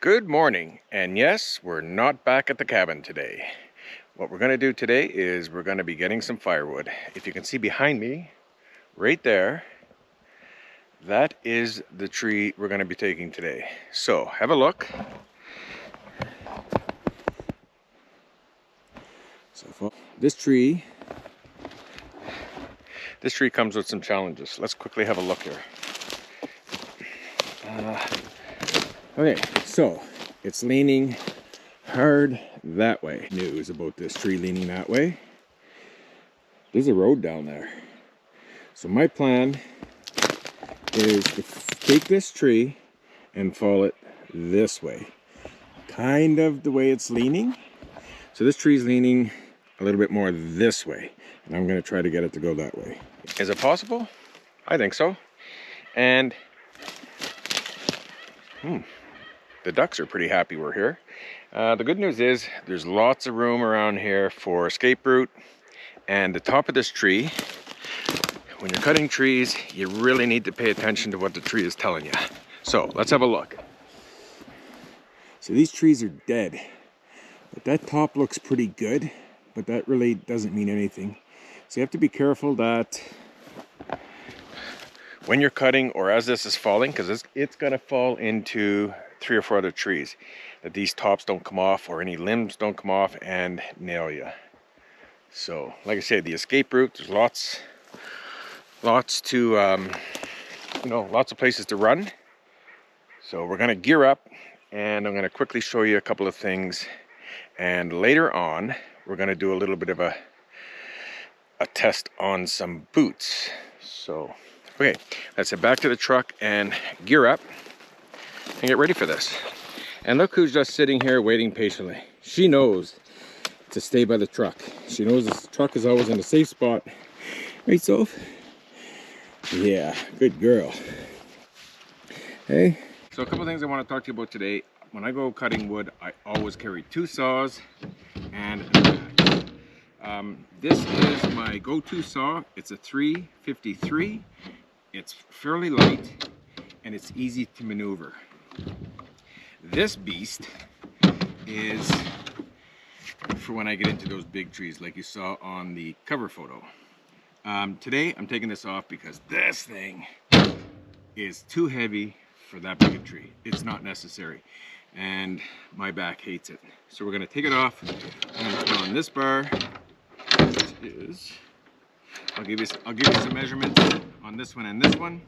Good morning, and yes, we're not back at the cabin today. What we're going to do today is we're going to be getting some firewood. If you can see behind me, right there, that is the tree we're going to be taking today. So, have a look. So, this tree comes with some challenges. Let's quickly have a look here. Okay, so it's leaning hard that way. News about this tree leaning that way. There's a road down there. So my plan is to take this tree and fall it this way. Kind of the way it's leaning. So this tree's leaning a little bit more this way. And I'm going to try to get it to go that way. Is it possible? I think so. And the ducks are pretty happy we're here. The good news is there's lots of room around here for escape route. And the top of this tree, when you're cutting trees, you really need to pay attention to what the tree is telling you. So let's have a look. So these trees are dead, but that top looks pretty good, but that really doesn't mean anything. So you have to be careful that when you're cutting or as this is falling, because it's gonna fall into 3 or 4 other trees, that these tops don't come off or any limbs don't come off and nail you. So like I said, the escape route, there's lots to lots of places to run. So we're gonna gear up and I'm gonna quickly show you a couple of things, and later on we're gonna do a little bit of a test on some boots. So okay, let's head back to the truck and gear up and get ready for this. And look who's just sitting here waiting patiently. She knows to stay by the truck. She knows this truck is always in a safe spot. Right, Soph? Yeah, good girl. Hey. So a couple things I want to talk to you about today. When I go cutting wood, I always carry 2 saws and an axe. This is my go-to saw. It's a 353. It's fairly light and it's easy to maneuver. This beast is for when I get into those big trees like you saw on the cover photo. Today I'm taking this off because this thing is too heavy for that big a tree. It's not necessary and my back hates it. So we're going to take it off. I'm going to put on this bar, which is, I'll give you some measurements on this one and this one.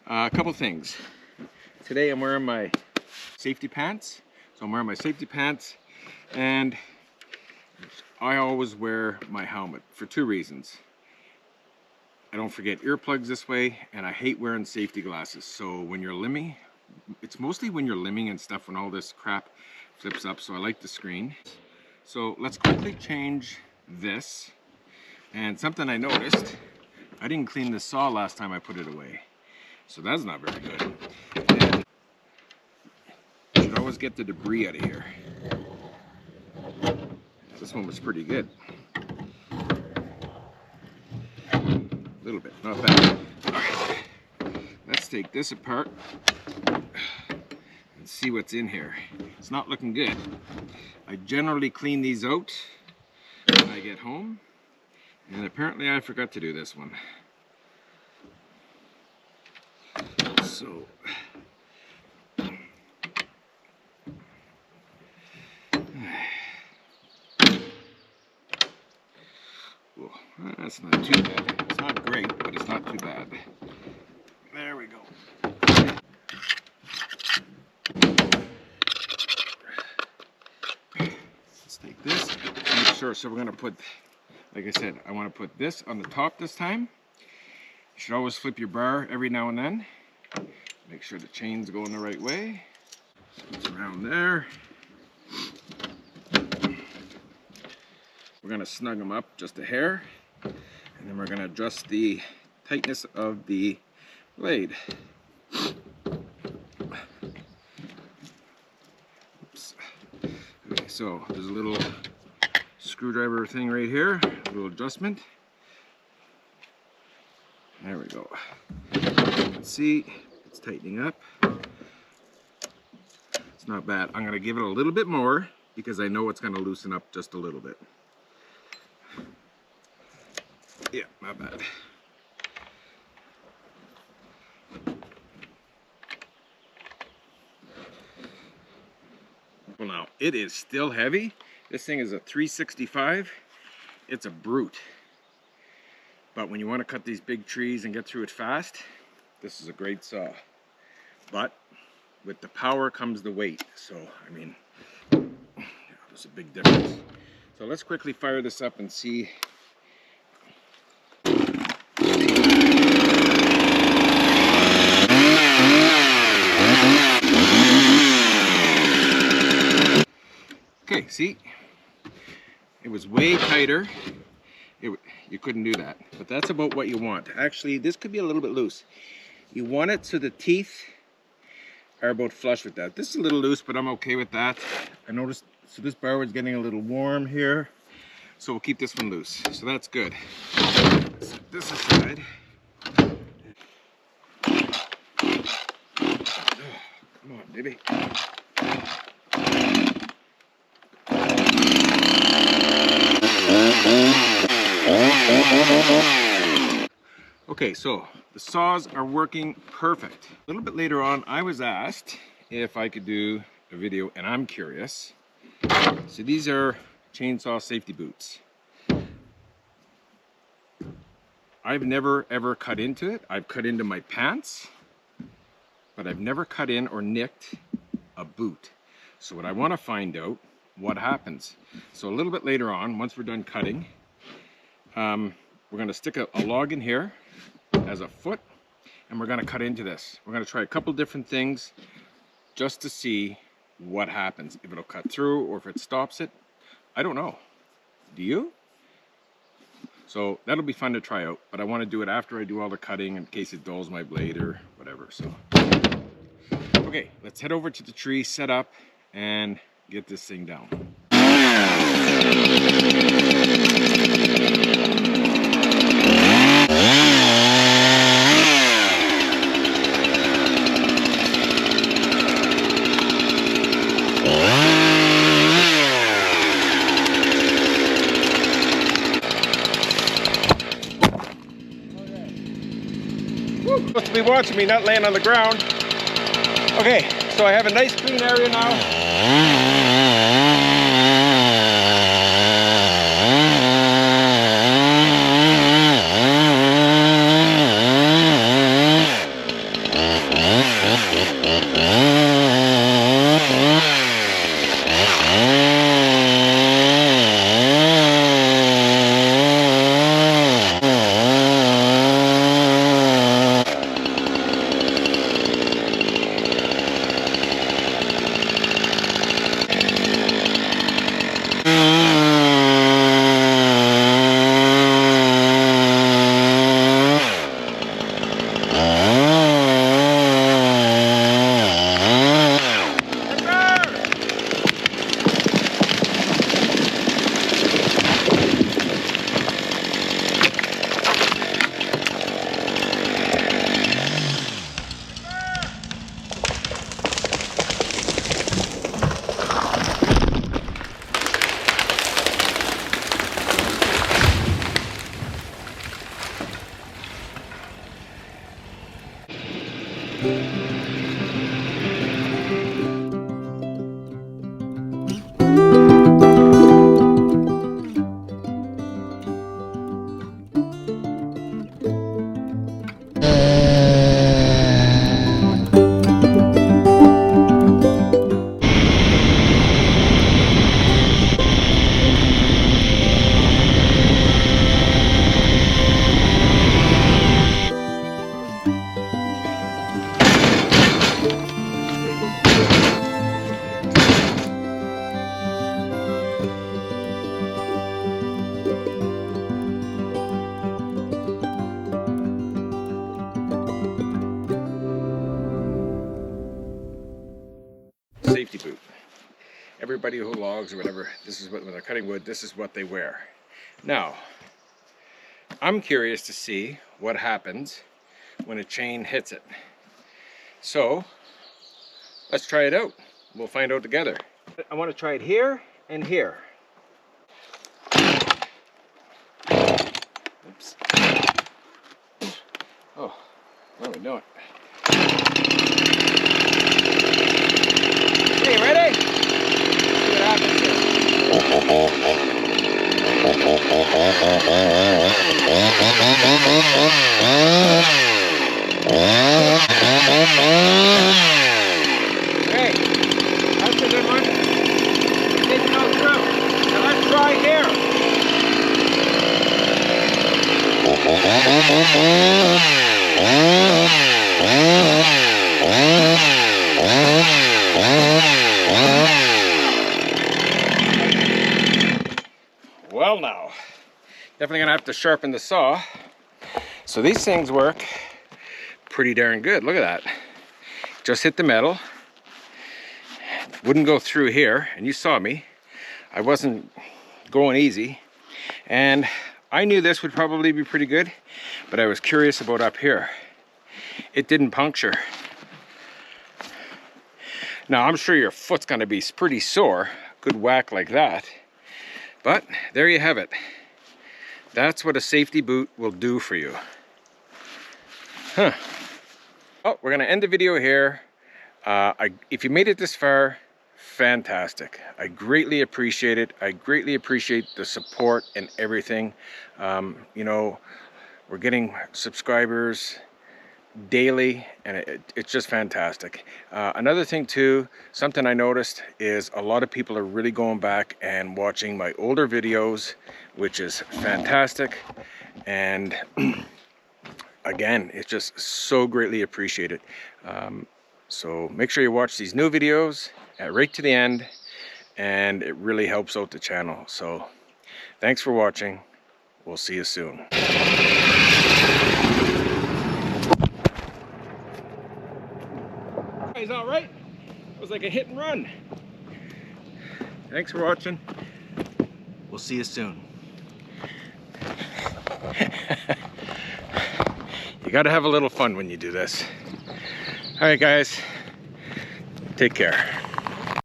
A couple things. Today I'm wearing my safety pants. So I'm wearing my safety pants, and I always wear my helmet for 2 reasons. I don't forget earplugs this way, and I hate wearing safety glasses. So when you're limbing, it's mostly when you're limbing and stuff when all this crap flips up, so I like the screen. So let's quickly change this. And something I noticed, I didn't clean the saw last time I put it away. So that's not very good. And you should always get the debris out of here. This one was pretty good. A little bit, not bad. All right, let's take this apart and see what's in here. It's not looking good. I generally clean these out when I get home, and apparently I forgot to do this one. So well, that's not too bad. It's not great, but it's not too bad. There we go. Let's take this. Make sure. So we're going to put, like I said, I want to put this on the top this time. You should always flip your bar every now and then. Make sure the chain's going the right way. It's around there. We're going to snug them up just a hair, and then we're going to adjust the tightness of the blade. Oops. Okay, so there's a little screwdriver thing right here, a little adjustment. There we go. You can see it's tightening up. It's not bad. I'm going to give it a little bit more because I know it's going to loosen up just a little bit. Yeah, not bad. Well, now, it is still heavy. This thing is a 365. It's a brute. But when you want to cut these big trees and get through it fast, this is a great saw. But with the power comes the weight. So, I mean, there's a big difference. So let's quickly fire this up and see. Okay, see? It was way tighter. You couldn't do that. But that's about what you want. Actually, this could be a little bit loose. You want it so the teeth are about flush with that. This is a little loose, but I'm okay with that. I noticed, so this firewood's getting a little warm here. So we'll keep this one loose. So that's good. Set this aside. Come on, baby. Okay, so the saws are working perfect. A little bit later on, I was asked if I could do a video, and I'm curious. So these are chainsaw safety boots. I've never ever cut into it. I've cut into my pants, but I've never cut in or nicked a boot. So what I want to find out, what happens. So a little bit later on, once we're done cutting, we're going to stick a log in here as a foot, and we're going to cut into this. We're going to try a couple different things just to see what happens, if it'll cut through or if it stops it. I don't know. Do you? So that'll be fun to try out, but I want to do it after I do all the cutting in case it dulls my blade or whatever. So okay, let's head over to the tree, set up, and get this thing down. Supposed to be watching me, not laying on the ground. Okay, so I have a nice clean area now. Safety boot. Everybody who logs or whatever, this is what, when they're cutting wood, this is what they wear. Now, I'm curious to see what happens when a chain hits it. So, let's try it out. we'll find out together. I want to try it here and here. Oops. Oh, what are we doing? Okay, ready? See what happens here. Hey, that's a good one. Didn't go through. Now let's try here. Well now, definitely gonna have to sharpen the saw. So these things work pretty darn good. Look at that. Just hit the metal. Wouldn't go through here, and you saw me. I wasn't going easy. And I knew this would probably be pretty good, but I was curious about up here. It didn't puncture. Now I'm sure your foot's gonna be pretty sore, good whack like that. But there you have it. That's what a safety boot will do for you. Huh. Oh, we're gonna end the video here. If you made it this far, fantastic. I greatly appreciate it. I greatly appreciate the support and everything. You know, we're getting subscribers daily, and it's just fantastic. Another thing too, something I noticed is a lot of people are really going back and watching my older videos, which is fantastic. And again, it's just so greatly appreciated. So make sure you watch these new videos right to the end, and it really helps out the channel. So thanks for watching. We'll see you soon. He's all right. It was like a hit and run. Thanks for watching. We'll see you soon. You got to have a little fun when you do this. All right, guys. Take care.